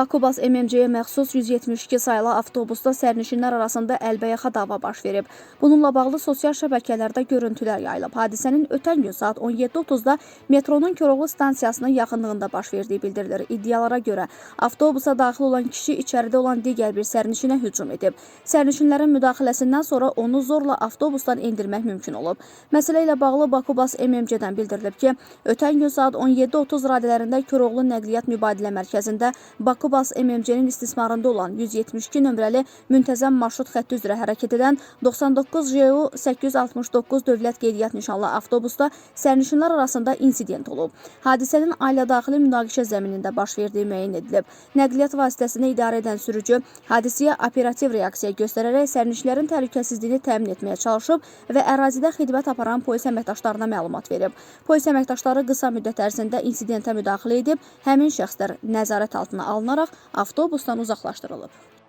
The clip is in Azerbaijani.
Bakubas MMC-yə məxsus 172 saylı avtobusda sərnişinlər arasında əlbəyaxa dava baş verib. Bununla bağlı sosial şəbəkələrdə görüntülər yayılıb. Hadisənin ötən gün saat 17:30-da metronun Koroğlu stansiyasının yaxınlığında baş verdiyi bildirilir. İddialara görə avtobusa daxil olan kişi içəridə olan digər bir sərnişinə hücum edib. Sərnişinlərin müdaxiləsindən sonra onu zorla avtobusdan endirmək mümkün olub. Məsələ ilə bağlı Bakubas MMC-dən bildirilib ki, ötən gün saat 17:30 radələrində Koroğlu Nəqliyyat Mübadilə Mərkəzində Bakubas MMC-nin istismarında olan 172 nömrəli müntəzəm marşrut xətti üzrə hərəkət edən 99 JU 869 dövlət qeydiyyat nişanlı avtobusda sərnişinlər arasında insident olub. Hadisənin ailədaxili münaqişə zəminində baş verdiyi müəyyən edilib. Nəqliyyat vasitəsini idarə edən sürücü hadisəyə operativ reaksiya göstərərək sərnişinlərin təhlükəsizliyini təmin etməyə çalışıb və ərazidə xidmət aparan polis əməkdaşlarına məlumat verib. Polis əməkdaşları qısa müddət ərzində insidentə müdaxilə edib, həmin şəxslər nəzarət altına alınaraq avtobusdan uzaqlaşdırılıb.